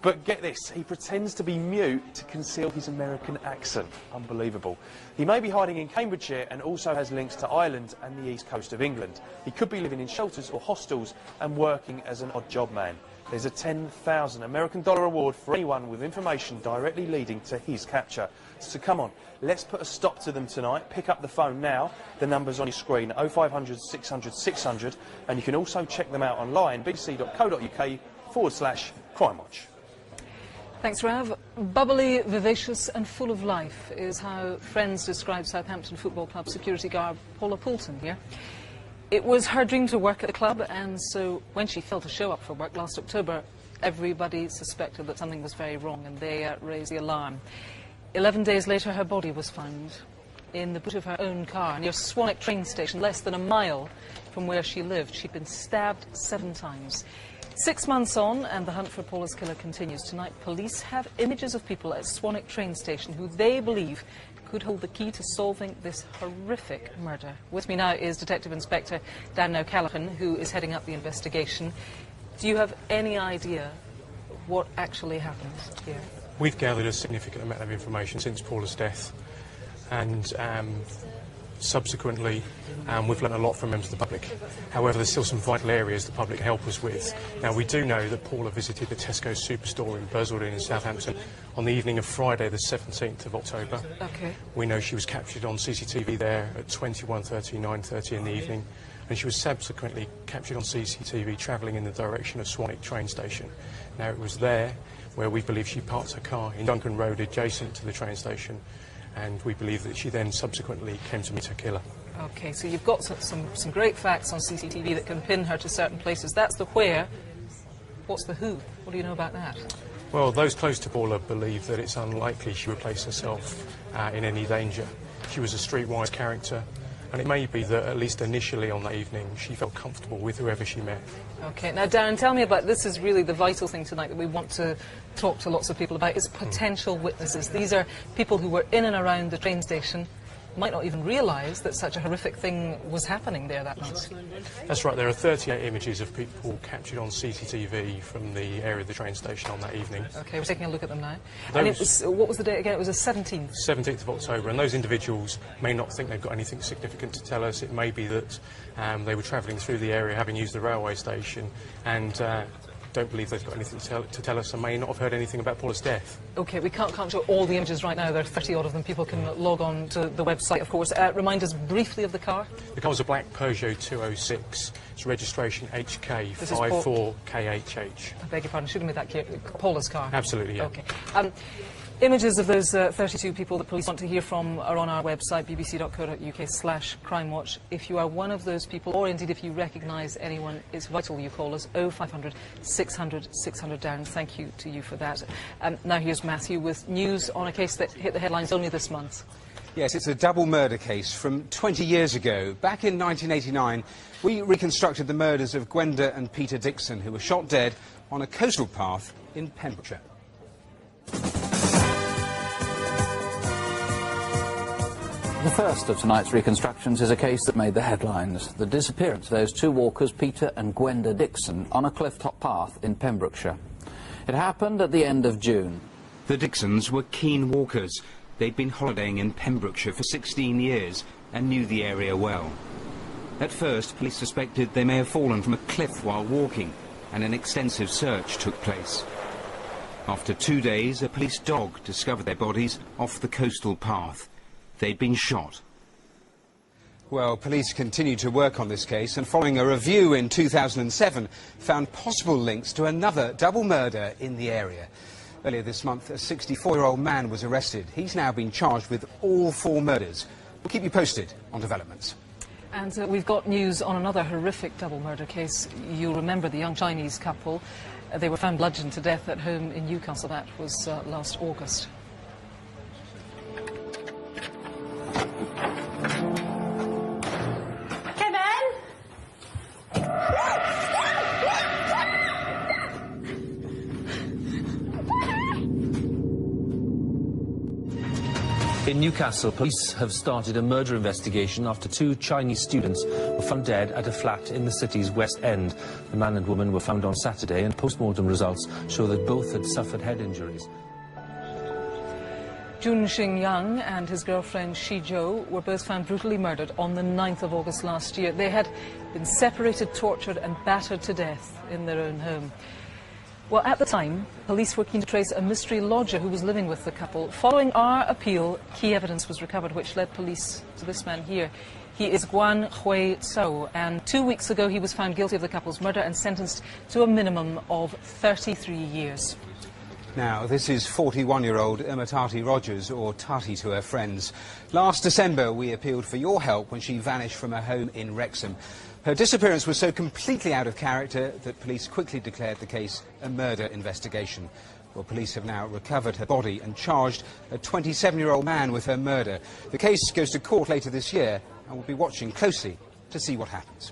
[SPEAKER 5] But get this, he pretends to be mute to conceal his American accent. Unbelievable. He may be hiding in Cambridgeshire and also has links to Ireland and the east coast of England. He could be living in shelters or hostels and working as an odd job man. There's a $10,000 American reward for anyone with information directly leading to his capture. So come on, let's put a stop to them tonight. Pick up the phone now. The number's on your screen, 0500 600 600, and you can also check them out online, bbc.co.uk/crimewatch.
[SPEAKER 1] Thanks, Rav. Bubbly, vivacious and full of life is how friends describe Southampton Football Club security guard Paula Poulton here. It was her dream to work at the club, and so when she failed to show up for work last October, everybody suspected that something was very wrong, and they raised the alarm. 11 days later, her body was found in the boot of her own car near Swanwick train station, less than a mile from where she lived. She'd been stabbed 7 times. 6 months on, and the hunt for Paula's killer continues. Tonight, police have images of people at Swanwick train station who they believe could hold the key to solving this horrific murder. With me now is Detective Inspector Dan O'Callaghan, who is heading up the investigation. Do you have any idea what actually happened here?
[SPEAKER 10] We've gathered a significant amount of information since Paula's death, and
[SPEAKER 5] subsequently, and we've learned a lot from members of the public. However, there's still some vital areas the public help us with. Now, we do know that Paula visited the Tesco superstore in Bursaldine in Southampton on the evening of Friday, the 17th of October.
[SPEAKER 1] Okay.
[SPEAKER 5] We know she was captured on CCTV there at 21:30, 9:30 in the evening, and she was subsequently captured on CCTV travelling in the direction of Swanwick train station. Now, it was there where we believe she parked her car in Duncan Road adjacent to the train station, and we believe that she then subsequently came to meet her killer.
[SPEAKER 1] Okay, so you've got some great facts on CCTV that can pin her to certain places. That's the where. What's the who? What do you know about that?
[SPEAKER 5] Well, those close to Paula believe that it's unlikely she would place herself in any danger. She was a streetwise character, and it may be that at least initially on that evening she felt comfortable with whoever she met.
[SPEAKER 1] Okay, now Darren, tell me about, this is really the vital thing tonight that we want to talk to lots of people about, is potential witnesses. These are people who were in and around the train station, might not even realise that such a horrific thing was happening there that night.
[SPEAKER 5] That's right, there are 38 images of people captured on CCTV from the area of the train station on that evening.
[SPEAKER 1] Okay, we're taking a look at them now. And it was, what was the date again? It was the 17th?
[SPEAKER 5] 17th of October, and those individuals may not think they've got anything significant to tell us. It may be that they were travelling through the area, having used the railway station, and don't believe they've got anything to tell us, and may not have heard anything about Paula's death.
[SPEAKER 1] OK, we can't show all the images right now. There are 30-odd of them. People can log on to the website, of course. Remind us briefly of the car.
[SPEAKER 5] The car was a black Peugeot 206. Its registration HK 54KHH.
[SPEAKER 1] I beg your pardon, should have made that clear. Paula's car?
[SPEAKER 5] Absolutely, yeah.
[SPEAKER 1] OK. Images of those 32 people that police want to hear from are on our website, bbc.co.uk/crimewatch. If you are one of those people, or indeed if you recognise anyone, it's vital you call us 0500 600 600 down. Thank you to you for that. Now here's Matthew with news on a case that hit the headlines only this month.
[SPEAKER 6] Yes, it's a double murder case from 20 years ago. Back in 1989, we reconstructed the murders of Gwenda and Peter Dixon, who were shot dead on a coastal path in Pembrokeshire.
[SPEAKER 17] The first of tonight's reconstructions is a case that made the headlines. The disappearance of those two walkers, Peter and Gwenda Dixon, on a cliff-top path in Pembrokeshire. It happened at the end of June.
[SPEAKER 6] The Dixons were keen walkers. They'd been holidaying in Pembrokeshire for 16 years and knew the area well. At first, police suspected they may have fallen from a cliff while walking, and an extensive search took place. After 2 days, a police dog discovered their bodies off the coastal path. They'd been shot. Well, police continue to work on this case, and following a review in 2007, found possible links to another double murder in the area. Earlier this month, a 64-year-old man was arrested. He's now been charged with all 4 murders. We'll keep you posted on developments.
[SPEAKER 1] And we've got news on another horrific double murder case. You'll remember the young Chinese couple. They were found bludgeoned to death at home in Newcastle. That was last August.
[SPEAKER 4] In Newcastle, police have started a murder investigation after 2 Chinese students were found dead at a flat in the city's West End. The man and woman were found on Saturday, and post-mortem results show that both had suffered head injuries.
[SPEAKER 1] Jun Xingyang and his girlfriend Shi Zhou were both found brutally murdered on the 9th of August last year. They had been separated, tortured and battered to death in their own home. Well, at the time, police were keen to trace a mystery lodger who was living with the couple. Following our appeal, key evidence was recovered which led police to this man here. He is Guan Hui Tsou, and 2 weeks ago he was found guilty of the couple's murder and sentenced to a minimum of 33 years.
[SPEAKER 6] Now, this is 41-year-old Imatati Rogers, or Tati to her friends. Last December, we appealed for your help when she vanished from her home in Wrexham. Her disappearance was so completely out of character that police quickly declared the case a murder investigation. Well, police have now recovered her body and charged a 27-year-old man with her murder. The case goes to court later this year, and we'll be watching closely to see what happens.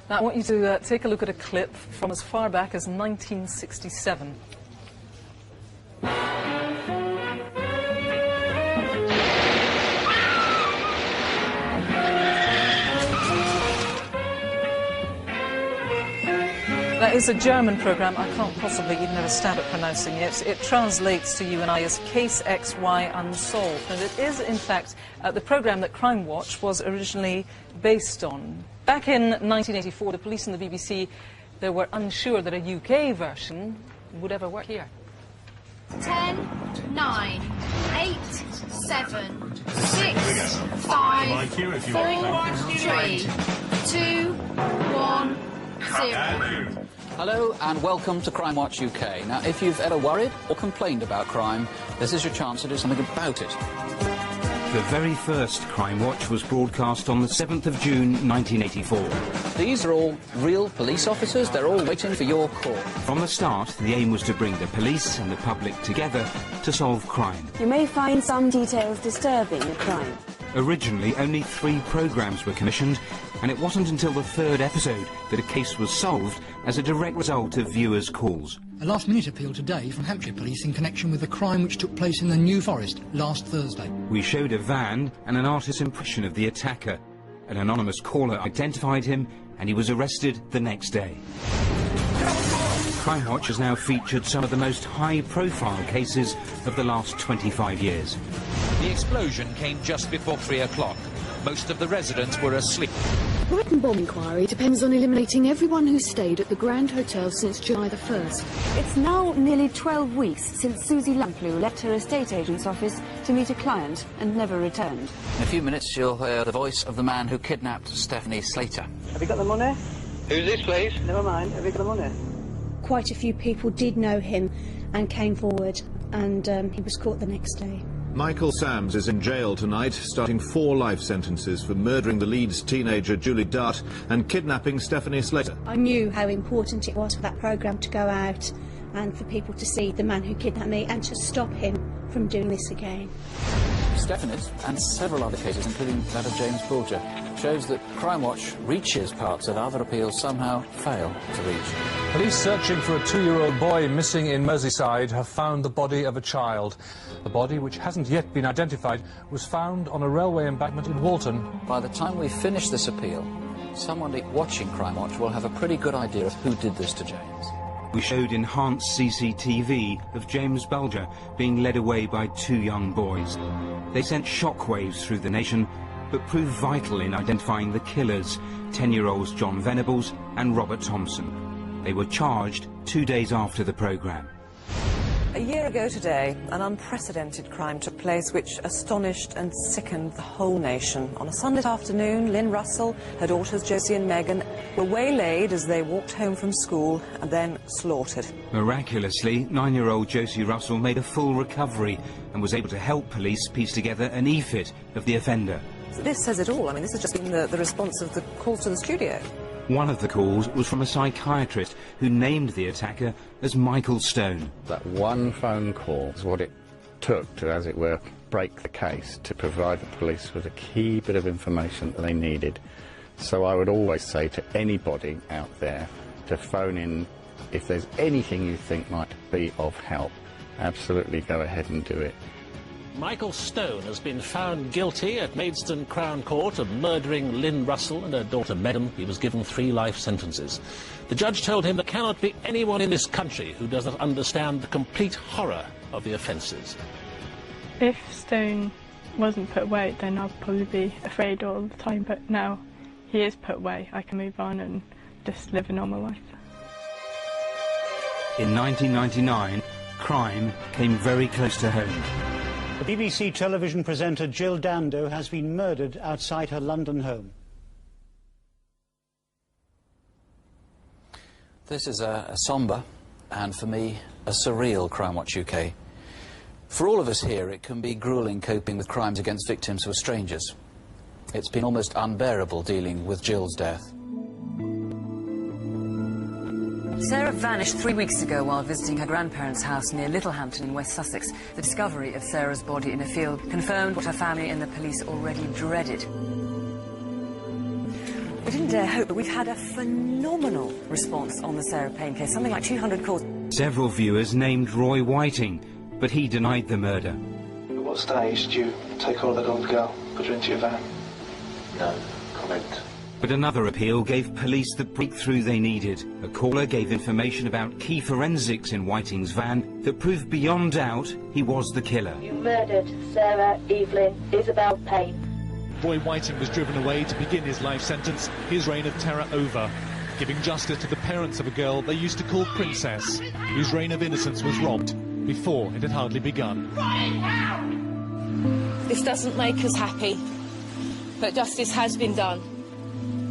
[SPEAKER 1] Now, I want you to take a look at a clip from as far back as 1967. That is a German programme. I can't possibly even have a stab at pronouncing it. It translates to you and I as Case XY Unsolved. And it is, in fact, the programme that Crimewatch was originally based on. Back in 1984, the police and the BBC, they were unsure that a UK version would ever work here.
[SPEAKER 10] 10, 9, 8, 7, 6, 5, 4, 3, 2, 1, 0.
[SPEAKER 17] Hello and welcome to Crimewatch UK. Now, if you've ever worried or complained about crime, this is your chance to do something about it.
[SPEAKER 6] The very first Crimewatch was broadcast on the 7th of June 1984.
[SPEAKER 17] These are all real police officers. They're all waiting for your call.
[SPEAKER 6] From the start, the aim was to bring the police and the public together to solve crime.
[SPEAKER 13] You may find some details disturbing a crime.
[SPEAKER 6] Originally, only 3 programmes were commissioned, and it wasn't until the 3rd episode that a case was solved as a direct result of viewers' calls.
[SPEAKER 23] A last-minute appeal today from Hampshire Police in connection with a crime which took place in the New Forest last Thursday.
[SPEAKER 6] We showed a van and an artist's impression of the attacker. An anonymous caller identified him, and he was arrested the next day. Crimewatch has now featured some of the most high-profile cases of the last 25 years.
[SPEAKER 24] The explosion came just before 3 o'clock. Most of the residents were asleep.
[SPEAKER 25] The written bomb inquiry depends on eliminating everyone who stayed at the Grand Hotel since July the 1st.
[SPEAKER 13] It's now nearly 12 weeks since Susie Lamplugh left her estate agent's office to meet a client and never returned.
[SPEAKER 17] In a few minutes, you'll hear the voice of the man who kidnapped Stephanie Slater.
[SPEAKER 13] Have you got the money?
[SPEAKER 24] Who's this, please?
[SPEAKER 13] Never mind. Have you got the money?
[SPEAKER 26] Quite a few people did know him and came forward, and he was caught the next day.
[SPEAKER 27] Michael Sams is in jail tonight, starting 4 life sentences for murdering the Leeds teenager Julie Dart and kidnapping Stephanie Slater.
[SPEAKER 26] I knew how important it was for that programme to go out and for people to see the man who kidnapped me and to stop him from doing this again.
[SPEAKER 17] Stephanie's and several other cases, including that of James Bulger, shows that Crimewatch reaches parts that other appeals somehow fail to reach.
[SPEAKER 4] Police searching for a 2-year-old boy missing in Merseyside have found the body of a child. The body, which hasn't yet been identified, was found on a railway embankment in Walton.
[SPEAKER 17] By the time we finish this appeal, someone watching Crimewatch will have a pretty good idea of who did this to James.
[SPEAKER 6] We showed enhanced CCTV of James Bulger being led away by 2 young boys. They sent shockwaves through the nation, but proved vital in identifying the killers, 10-year-olds John Venables and Robert Thompson. They were charged 2 days after the programme.
[SPEAKER 28] A year ago today, an unprecedented crime took place which astonished and sickened the whole nation. On a Sunday afternoon, Lynn Russell, her daughters Josie and Megan, were waylaid as they walked home from school and then slaughtered.
[SPEAKER 6] Miraculously, 9-year-old Josie Russell made a full recovery and was able to help police piece together an e-fit of the offender.
[SPEAKER 28] This says it all. I mean, this has just been the response of the calls to the studio.
[SPEAKER 6] One of the calls was from a psychiatrist who named the attacker as Michael Stone.
[SPEAKER 29] That one phone call is what it took to, as it were, break the case, to provide the police with a key bit of information that they needed. So I would always say to anybody out there to phone in if there's anything you think might be of help. Absolutely go ahead and do it.
[SPEAKER 30] Michael Stone has been found guilty at Maidstone Crown Court of murdering Lynn Russell and her daughter Megan. He was given 3 life sentences. The judge told him there cannot be anyone in this country who does not understand the complete horror of the offences.
[SPEAKER 31] If Stone wasn't put away, then I'd probably be afraid all the time, but now he is put away. I can move on and just live a normal life.
[SPEAKER 6] In 1999, crime came very close to home.
[SPEAKER 32] The BBC television presenter Jill Dando has been murdered outside her London home.
[SPEAKER 17] This is a sombre and, for me, a surreal Crimewatch UK. For all of us here, it can be gruelling coping with crimes against victims who are strangers. It's been almost unbearable dealing with Jill's death.
[SPEAKER 28] Sarah vanished 3 weeks ago while visiting her grandparents' house near Littlehampton in West Sussex. The discovery of Sarah's body in a field confirmed what her family and the police already dreaded. We didn't dare hope, but we've had a phenomenal response on the Sarah Payne case, something like 200 calls.
[SPEAKER 6] Several viewers named Roy Whiting, but he denied the murder.
[SPEAKER 33] At what stage do you take hold of that old girl, put her into your van?
[SPEAKER 34] No comment.
[SPEAKER 6] But another appeal gave police the breakthrough they needed. A caller gave information about key forensics in Whiting's van that proved beyond doubt he was the killer.
[SPEAKER 2] You murdered Sarah Evelyn Isabel Payne.
[SPEAKER 7] Boy Whiting was driven away to begin his life sentence, his reign of terror over, giving justice to the parents of a girl they used to call Princess, whose reign of innocence was robbed before it had hardly begun.
[SPEAKER 8] This doesn't make us happy, but justice has been done.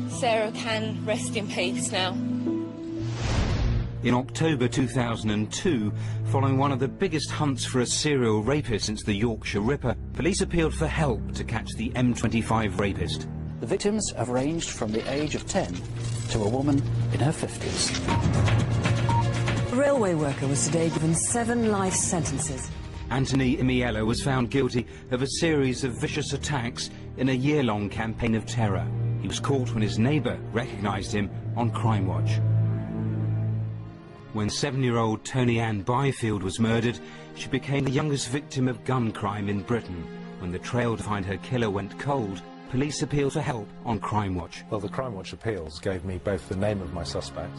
[SPEAKER 8] Sarah can rest in peace now.
[SPEAKER 6] In October 2002, following one of the biggest hunts for a serial rapist since the Yorkshire Ripper, police appealed for help to catch the M25 rapist.
[SPEAKER 17] The victims have ranged from the age of 10 to a woman in her 50s.
[SPEAKER 28] A railway worker was today given 7 life sentences.
[SPEAKER 6] Anthony Imiello was found guilty of a series of vicious attacks in a year-long campaign of terror. He was caught when his neighbour recognised him on Crimewatch. When 7-year-old Tony Ann Byfield was murdered, she became the youngest victim of gun crime in Britain. When the trail to find her killer went cold, police appealed for help on Crimewatch.
[SPEAKER 9] Well, the Crimewatch appeals gave me both the name of my suspect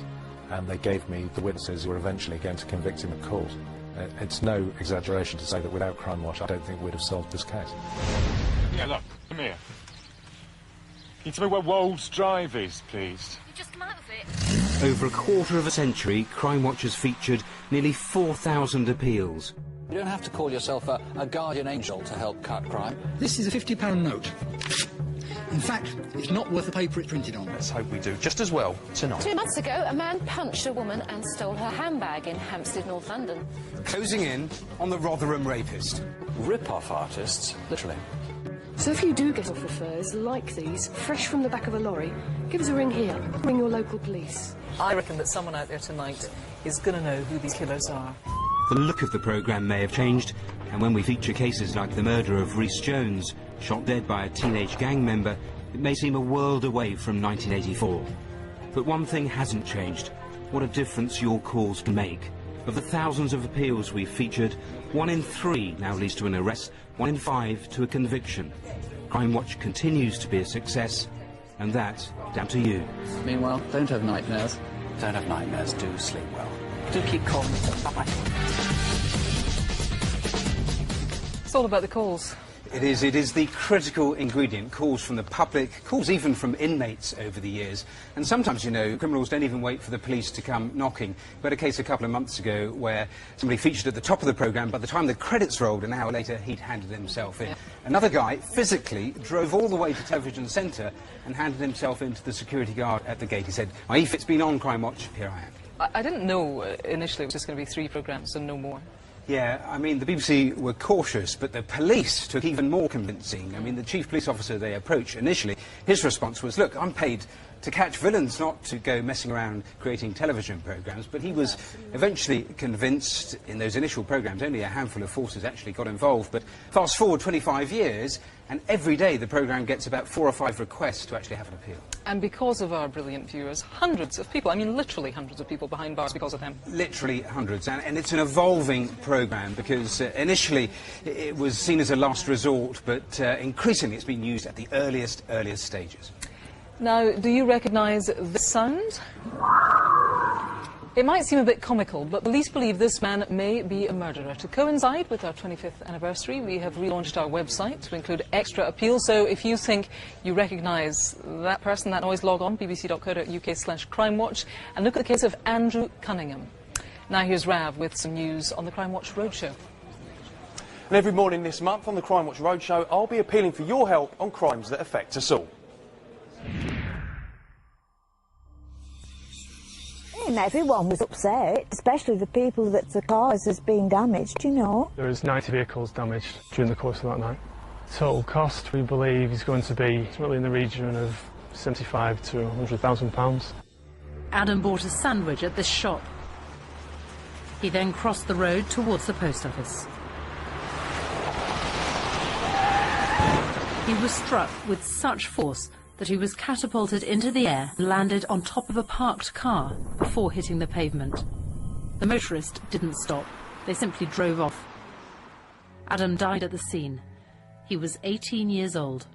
[SPEAKER 9] and they gave me the witnesses who were eventually going to convict him in court. It's no exaggeration to say that without Crimewatch, I don't think we'd have solved this case.
[SPEAKER 11] Yeah, look, come here. Can you tell me where Wolds Drive is, please?
[SPEAKER 8] You just come out of it.
[SPEAKER 6] Over a quarter of a century, Crimewatch has featured nearly 4,000 appeals.
[SPEAKER 17] You don't have to call yourself a guardian angel to help cut crime.
[SPEAKER 23] This is a £50 note. In fact, it's not worth the paper it's printed on.
[SPEAKER 5] Let's hope we do just as well tonight.
[SPEAKER 8] 2 months ago, a man punched a woman and stole her handbag in Hampstead, North London.
[SPEAKER 6] Closing in on the Rotherham rapist.
[SPEAKER 17] Rip-off artists, literally.
[SPEAKER 25] So if you do get off with furs like these, fresh from the back of a lorry, give us a ring here. Ring your local police.
[SPEAKER 1] I reckon that someone out there tonight is going to know who these killers are.
[SPEAKER 6] The look of the programme may have changed, and when we feature cases like the murder of Rhys Jones, shot dead by a teenage gang member, it may seem a world away from 1984. But one thing hasn't changed: what a difference your calls can make. Of the thousands of appeals we've featured, 1 in 3 now leads to an arrest, 1 in 5 to a conviction. Crimewatch continues to be a success, and that's down to you.
[SPEAKER 17] Meanwhile, don't have nightmares. Don't have nightmares, do sleep well. Do keep calm. Bye-bye.
[SPEAKER 1] It's all about the calls.
[SPEAKER 6] It is the critical ingredient. Calls from the public, calls even from inmates over the years. And sometimes, you know, criminals don't even wait for the police to come knocking. We had a case a couple of months ago where somebody featured at the top of the programme. By the time the credits rolled, an hour later, he'd handed himself in. Another guy physically drove all the way to Television Centre and handed himself in to the security guard at the gate. He said, "If it's been on Crimewatch, here I am."
[SPEAKER 1] I didn't know initially it was just going to be 3 programmes and no more.
[SPEAKER 6] Yeah, I mean, the BBC were cautious, but the police took even more convincing. I mean, the chief police officer they approached initially, his response was, look, I'm paid to catch villains, not to go messing around creating television programmes. But he was eventually convinced. In those initial programmes, only a handful of forces actually got involved. But fast forward 25 years, and every day the programme gets about 4 or 5 requests to actually have an appeal.
[SPEAKER 1] And because of our brilliant viewers, hundreds of people, I mean literally hundreds of people behind bars because of them.
[SPEAKER 6] Literally hundreds, and it's an evolving programme because initially it was seen as a last resort, but increasingly it's been used at the earliest stages.
[SPEAKER 1] Now, do you recognise the sound? It might seem a bit comical, but police believe this man may be a murderer. To coincide with our 25th anniversary, we have relaunched our website to include extra appeals. So if you think you recognise that person, that noise, log on, bbc.co.uk/crimewatch, and look at the case of Andrew Cunningham. Now here's Rav with some news on the Crimewatch Roadshow.
[SPEAKER 5] And every morning this month on the Crimewatch Roadshow, I'll be appealing for your help on crimes that affect us all.
[SPEAKER 12] Everyone was upset, especially the people that the cars has been damaged, you know.
[SPEAKER 14] There was 90 vehicles damaged during the course of that night. Total cost, we believe, is going to be in the region of £75,000 to £100,000.
[SPEAKER 15] Adam bought a sandwich at this shop. He then crossed the road towards the post office. He was struck with such force that he was catapulted into the air and landed on top of a parked car before hitting the pavement. The motorist didn't stop. They simply drove off. Adam died at the scene. He was 18 years old.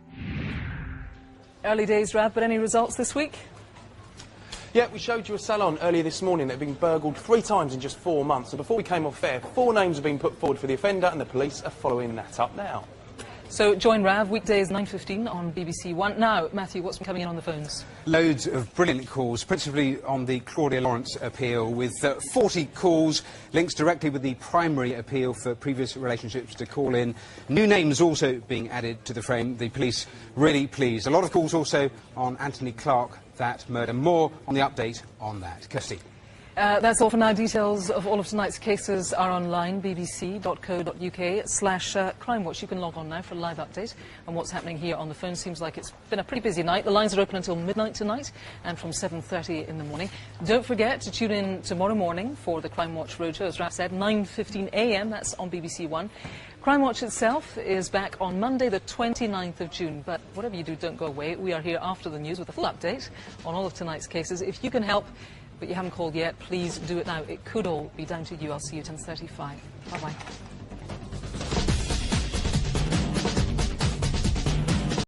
[SPEAKER 1] Early days, Rav, but any results this week?
[SPEAKER 5] Yeah, we showed you a salon earlier this morning that had been burgled 3 times in just 4 months. So before we came off air, 4 names have been put forward for the offender, and the police are following that up now.
[SPEAKER 1] So join Rav weekdays 9:15 on BBC One. Now, Matthew, what's been coming in on the phones?
[SPEAKER 3] Loads of brilliant calls, principally on the Claudia Lawrence appeal, with 40 calls, links directly with the primary appeal for previous relationships to call in. New names also being added to the frame. The police really pleased. A lot of calls also on Anthony Clark, that murder. More on the update on that. Kirsty.
[SPEAKER 1] That's all for now. Details of all of tonight's cases are online, bbc.co.uk/crimewatch. You can log on now for a live update on what's happening here on the phone. Seems like it's been a pretty busy night. The lines are open until midnight tonight and from 7:30 in the morning. Don't forget to tune in tomorrow morning for the Crime Watch Roadshow, as Raf said, 9:15 a.m. That's on BBC One. Crime Watch itself is back on Monday, the 29th of June. But whatever you do, don't go away. We are here after the news with a full update on all of tonight's cases. If you can help, but you haven't called yet, please do it now. It could all be down to you. I'll see you at 10:35. Bye-bye.